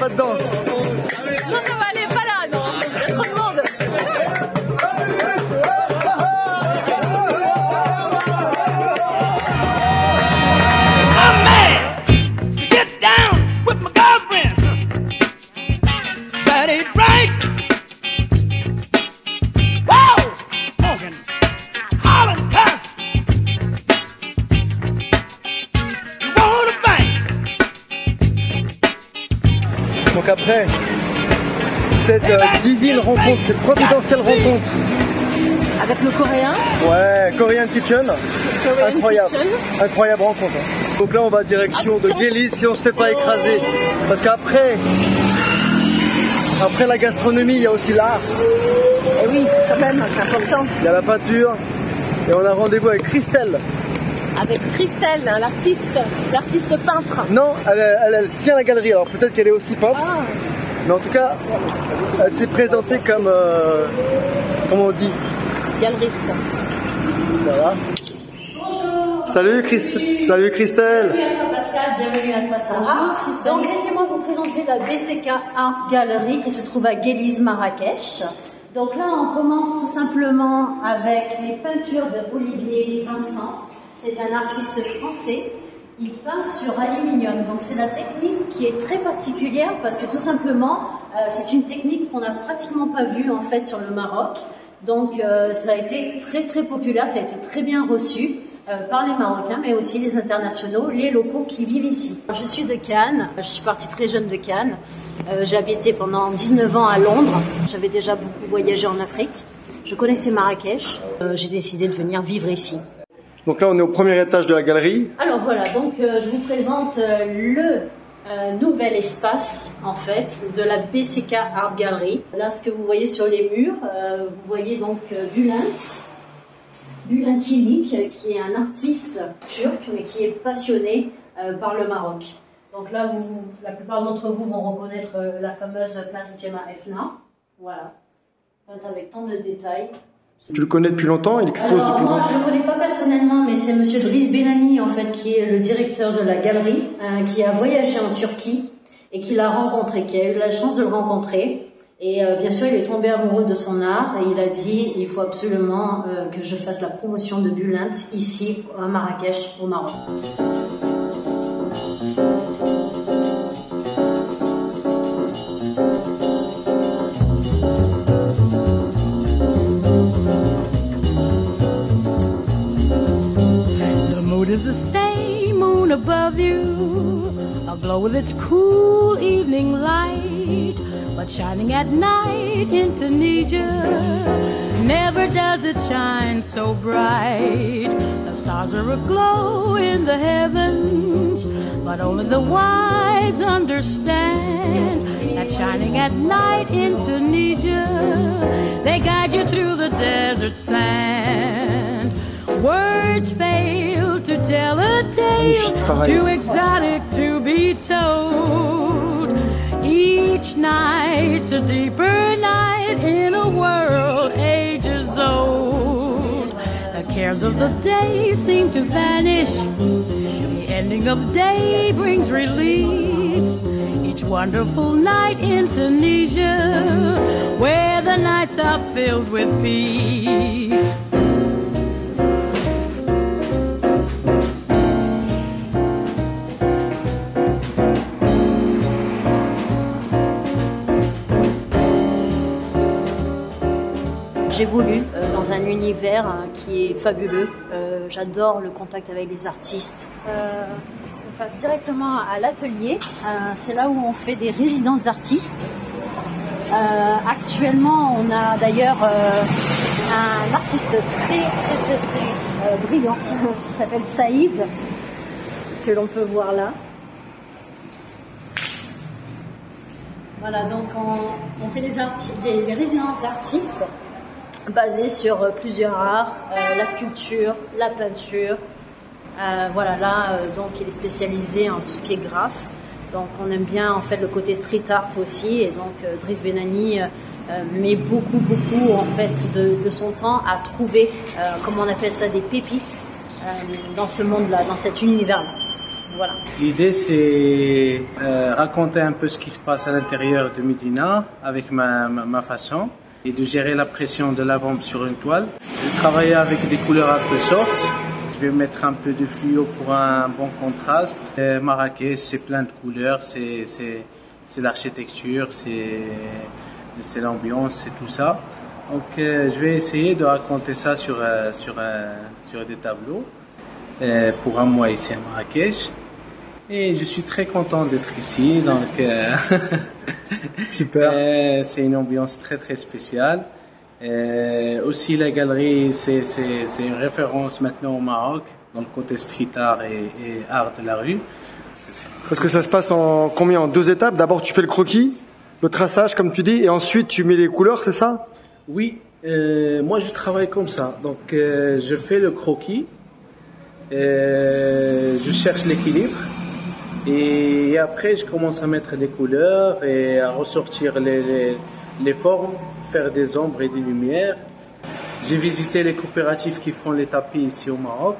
pas de danse. Non, ça va aller pas là, non. Il y a trop de monde. Donc après cette divine rencontre, cette providentielle rencontre Avec le coréen. Ouais, Korean Kitchen. Incroyable. Kitchen. Incroyable rencontre. Donc là on va direction de Guélis si on se fait pas écraser. Parce qu'après la gastronomie, il y a aussi l'art. Et oui, quand même, c'est important. Il y a la peinture. Et on a rendez-vous avec Christelle. Avec Christelle, l'artiste peintre. Non, elle tient la galerie, alors peut-être qu'elle est aussi peintre. Ah. Mais en tout cas, elle s'est présentée comme, comment on dit? Galeriste. Voilà. Bonjour. Salut Christelle. Bienvenue à toi Pascal, bienvenue à toi Sarah. Bonjour Christelle. Donc laissez-moi vous présenter la BCK Art Gallery qui se trouve à Guélis, Marrakech. Donc là on commence tout simplement avec les peintures de Olivier Vincent. C'est un artiste français, il peint sur aluminium, donc c'est la technique qui est très particulière parce que tout simplement c'est une technique qu'on n'a pratiquement pas vue en fait sur le Maroc, donc ça a été très populaire, ça a été très bien reçu par les Marocains mais aussi les internationaux, les locaux qui vivent ici. Je suis de Cannes, je suis partie très jeune de Cannes, j'ai habité pendant 19 ans à Londres, j'avais déjà beaucoup voyagé en Afrique, je connaissais Marrakech, j'ai décidé de venir vivre ici. Donc là on est au premier étage de la galerie. Alors voilà, donc je vous présente le nouvel espace en fait de la BCK Art Gallery. Là ce que vous voyez sur les murs, vous voyez donc Bülent Kilik qui est un artiste turc mais qui est passionné par le Maroc. Donc là la plupart d'entre vous vont reconnaître la fameuse place Gemma Efna. Voilà, peinte avec tant de détails. Tu le connais depuis longtemps? Il expose Alors, depuis moi, longtemps? je ne le connais pas personnellement, mais c'est Monsieur Driss Benani, en fait, qui est le directeur de la galerie, qui a voyagé en Turquie et qui l'a rencontré, qui a eu la chance de le rencontrer. Et bien sûr, il est tombé amoureux de son art et il a dit il faut absolument que je fasse la promotion de Bülent ici, à Marrakech, au Maroc. Is the same moon above you, aglow with its cool evening light, but shining at night in Tunisia, never does it shine so bright. The stars are aglow in the heavens, but only the wise understand that shining at night in Tunisia, they guide you through the desert sand. Words fail to tell a tale too exotic to be told. Each night's a deeper night in a world ages old. The cares of the day seem to vanish. The ending of day brings release. Each wonderful night in Tunisia, where the nights are filled with peace. J'évolue dans un univers qui est fabuleux. J'adore le contact avec les artistes. On passe directement à l'atelier. C'est là où on fait des résidences d'artistes. Actuellement, on a d'ailleurs un artiste très brillant qui s'appelle Saïd, que l'on peut voir là. Voilà, donc on fait des résidences d'artistes basées sur plusieurs arts, la sculpture, la peinture. Voilà, là, donc il est spécialisé en tout ce qui est graphe. Donc on aime bien en fait le côté street art aussi, et donc Driss Benani met beaucoup en fait de son temps à trouver, comment on appelle ça, des pépites dans ce monde-là, dans cet univers-là. Voilà. L'idée, c'est raconter un peu ce qui se passe à l'intérieur de Médina avec ma façon et de gérer la pression de la bombe sur une toile. Je vais travailler avec des couleurs un peu soft. Je vais mettre un peu de fluo pour un bon contraste. Marrakech, c'est plein de couleurs, c'est l'architecture, c'est l'ambiance, c'est tout ça. Donc, je vais essayer de raconter ça sur des tableaux pour un mois ici à Marrakech. Et je suis très content d'être ici. Donc, super. C'est une ambiance très très spéciale. Aussi, la galerie, c'est une référence maintenant au Maroc dans le côté street art et art de la rue. Ça. Parce que ça se passe en combien? En 2 étapes. D'abord, tu fais le croquis, le traçage, comme tu dis, et ensuite tu mets les couleurs, c'est ça? Oui, moi je travaille comme ça. Donc, je fais le croquis, je cherche l'équilibre. Et après, je commence à mettre des couleurs et à ressortir les formes, faire des ombres et des lumières. J'ai visité les coopératives qui font les tapis ici au Maroc.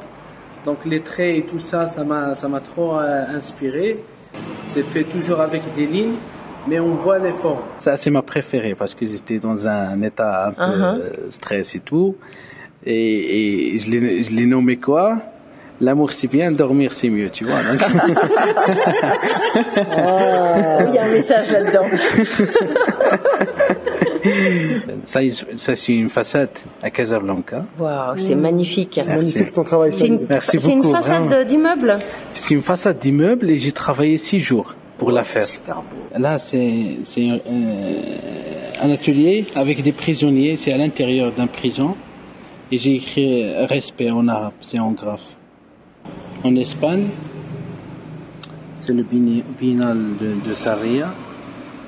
Donc les traits et tout ça, ça m'a trop inspiré. C'est fait toujours avec des lignes, mais on voit les formes. Ça, c'est ma préférée parce que j'étais dans un état un peu stress et tout. Et je l'ai nommé quoi? L'amour c'est bien, dormir c'est mieux, tu vois. Donc... Il y a un message là-dedans. Ça c'est une façade à Casablanca. Waouh, c'est magnifique. Magnifique ton travail. Merci beaucoup. C'est une façade d'immeuble? C'est une façade d'immeuble et j'ai travaillé 6 jours pour la faire. Super beau. Là, c'est un atelier avec des prisonniers. C'est à l'intérieur d'un prison. Et j'ai écrit respect en arabe, c'est en graphe. En Espagne, c'est le biennale de Sarria.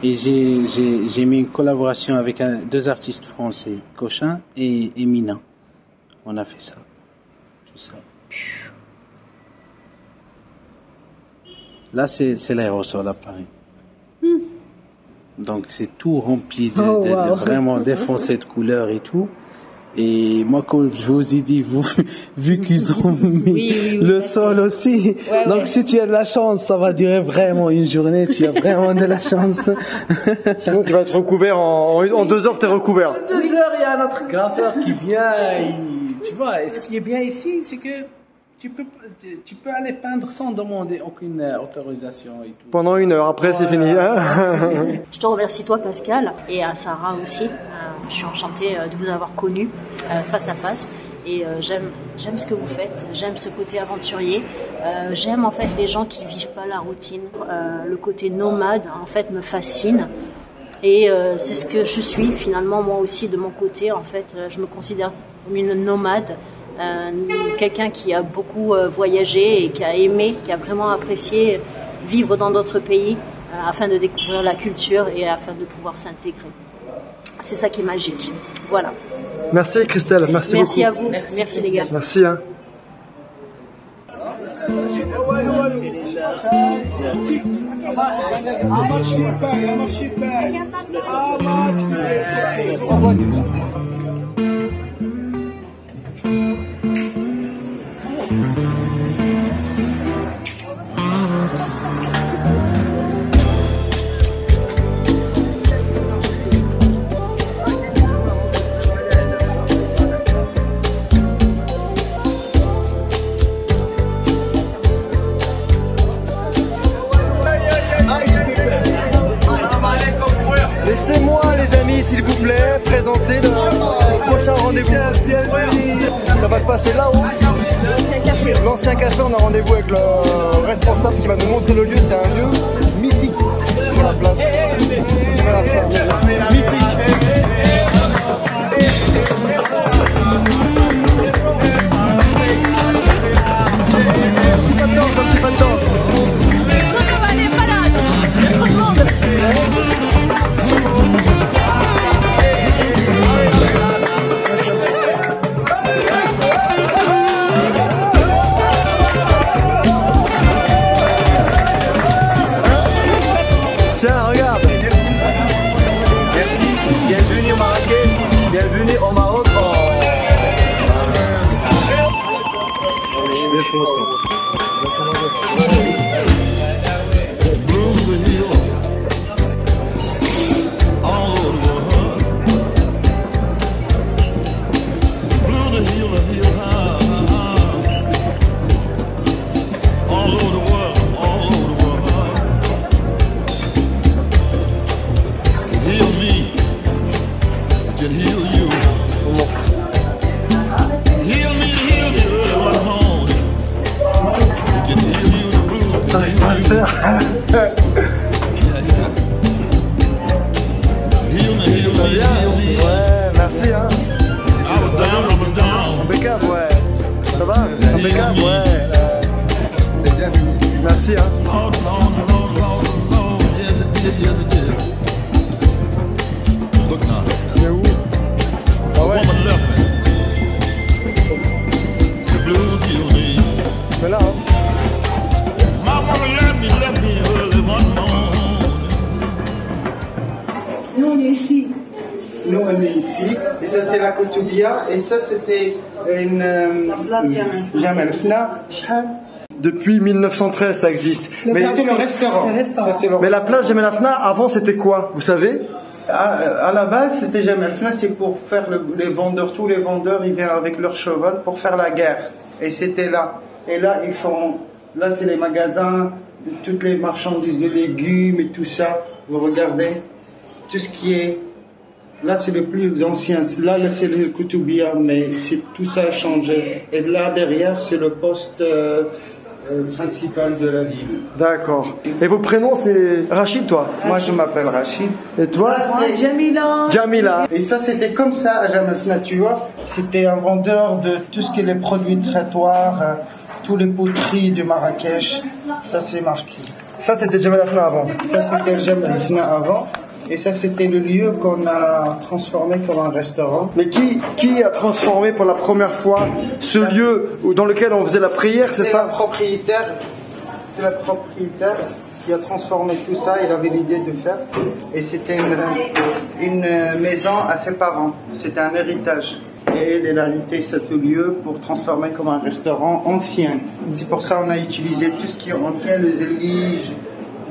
Et j'ai mis une collaboration avec 2 artistes français, Cochin et Mina. On a fait ça. Tout ça. Là, c'est l'aérosol à Paris. Donc, c'est tout rempli de vraiment défoncé de couleurs et tout. Et moi, comme je vous ai dit, vu qu'ils ont mis le sol aussi, donc si tu as de la chance, ça va durer vraiment une journée, tu as vraiment de la chance. Sinon, tu vas être recouvert en 2 heures, t'es recouvert. En 2 heures, il y a notre graffeur qui vient, tu vois, et ce qui est bien ici, c'est que tu peux aller peindre sans demander aucune autorisation et tout. Pendant 1 heure, après c'est fini. Je te remercie toi Pascal et à Sarah aussi. Je suis enchantée de vous avoir connu face à face et j'aime ce que vous faites, j'aime ce côté aventurier, j'aime en fait les gens qui vivent pas la routine, le côté nomade en fait me fascine et c'est ce que je suis finalement moi aussi de mon côté en fait, je me considère comme une nomade. Quelqu'un qui a beaucoup voyagé et qui a aimé, qui a vraiment apprécié vivre dans d'autres pays afin de découvrir la culture et afin de pouvoir s'intégrer. C'est ça qui est magique. Voilà. Merci Christelle, merci beaucoup. Merci à vous, merci les gars. Merci. Hein. Laissez-moi les amis s'il vous plaît présenter le prochain rendez-vous. Ça va se passer là-haut. L'ancien café, on a rendez-vous avec le responsable qui va nous montrer le lieu. C'est un lieu mythique sur la place. Voilà, mythique. Un petit pas de danse. Tiens, regarde. Merci. Bienvenue au Marrakech. Bienvenue au Maroc. Je suis content. faire. Ouais, merci hein. Impeccable, ouais. Ça va? Impeccable, ouais. Merci hein. C'est où? Ah ouais. Mais là, hein. Nous, on est ici. Nous on est ici, et ça c'est la Koutoubia, et ça c'était une Jamal Fna. Depuis 1913, ça existe. Mais ça c'est le restaurant. Ça, c'est le Mais la plage de Melafna, avant, c'était quoi? Vous savez? À la base, c'était Jamal Fna, c'est pour faire les vendeurs. Tous les vendeurs, ils viennent avec leur cheval pour faire la guerre. Et c'était là. Et là, ils font. Là, c'est les magasins, toutes les marchandises de légumes et tout ça. Vous regardez, tout ce qui est. Là, c'est le plus ancien. Là, c'est le Koutoubia, mais tout ça a changé. Et là, derrière, c'est le poste principal de la ville. D'accord. Et vos prénoms, c'est Rachid, toi? Moi, je m'appelle Rachid. Et toi? Jamila. Jamila. Et ça, c'était comme ça à Jamal, tu vois. C'était un vendeur de tout ce qui est les produits de traitoire, tous les poteries de Marrakech. Ça, c'est marqué. Ça, c'était Jamalafna avant. Ça, c'était Jamal avant. Et ça, c'était le lieu qu'on a transformé comme un restaurant. Mais qui a transformé pour la première fois ce lieu dans lequel on faisait la prière, c'est ça? C'est la propriétaire qui a transformé tout ça. Il avait l'idée de faire. Et c'était une maison à ses parents. C'était un héritage. Et elle a hérité ce lieu pour transformer comme un restaurant ancien. C'est pour ça qu'on a utilisé tout ce qui est ancien, les éliges,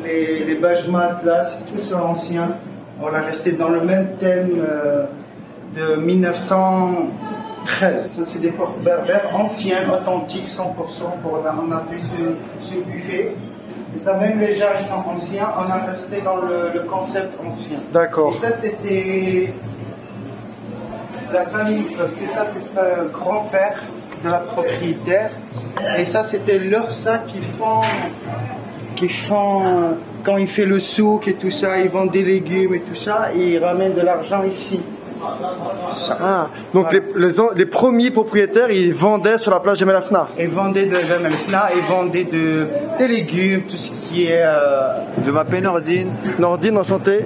les bajmats, là, c'est tout ça ancien. On a resté dans le même thème de 1913. Ça, c'est des portes berbères anciens, authentiques, 100%. On a fait ce buffet. Et ça, même les jarres sont anciens. On a resté dans le concept ancien. D'accord. Et ça, c'était la famille, parce que ça, c'est le grand-père de la propriétaire. Et ça, c'était leur sac qui font quand il fait le souk et tout ça, ils vendent des légumes et tout ça, et ils ramènent de l'argent ici. Ah, donc les premiers propriétaires, ils vendaient sur la plage de Melafna. Ils vendaient de Melafna, ils vendaient des légumes, tout ce qui est... Je m'appelle Nordine. Nordine, enchanté.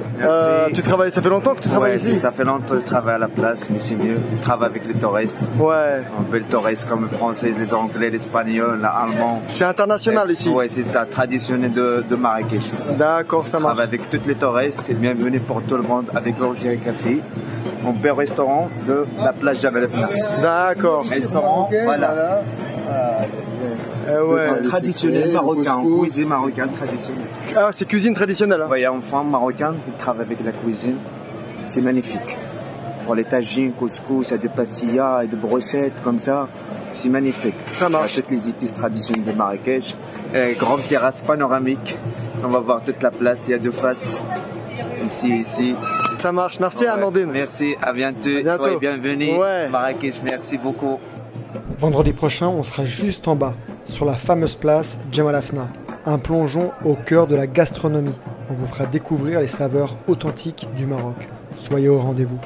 Tu travailles, ça fait longtemps que tu travailles ici? Ça fait longtemps que je travaille à la place, mais c'est mieux. Je travaille avec les touristes. Ouais. On veut les touristes comme les Français, les Anglais, les Espagnols, les Allemands. C'est international ici? Ouais, c'est ça, traditionnel de Marrakech. D'accord, ça marche. Je travaille avec tous les touristes, c'est bienvenu pour tout le monde avec l'Algérie Café. On peut au restaurant de la plage Jabalafna. D'accord. Restaurant, voilà. Ouais. Traditionnel marocain, cuisine marocaine traditionnelle. Ah, c'est cuisine traditionnelle. Hein. Il y a une femme marocaine qui travaille avec la cuisine. C'est magnifique. Pour les tagines, couscous, il y a des pastillas et des brochettes comme ça. C'est magnifique. Ça marche. Toutes les épices traditionnelles de Marrakech. Grande terrasse panoramique. On va voir toute la place. Il y a deux faces. Ici. Ça marche. Merci à Nordine. Merci. À bientôt. Soyez bienvenus. Marrakech. Merci beaucoup. Vendredi prochain, on sera juste en bas, sur la fameuse place Jamalafna. Un plongeon au cœur de la gastronomie. On vous fera découvrir les saveurs authentiques du Maroc. Soyez au rendez-vous.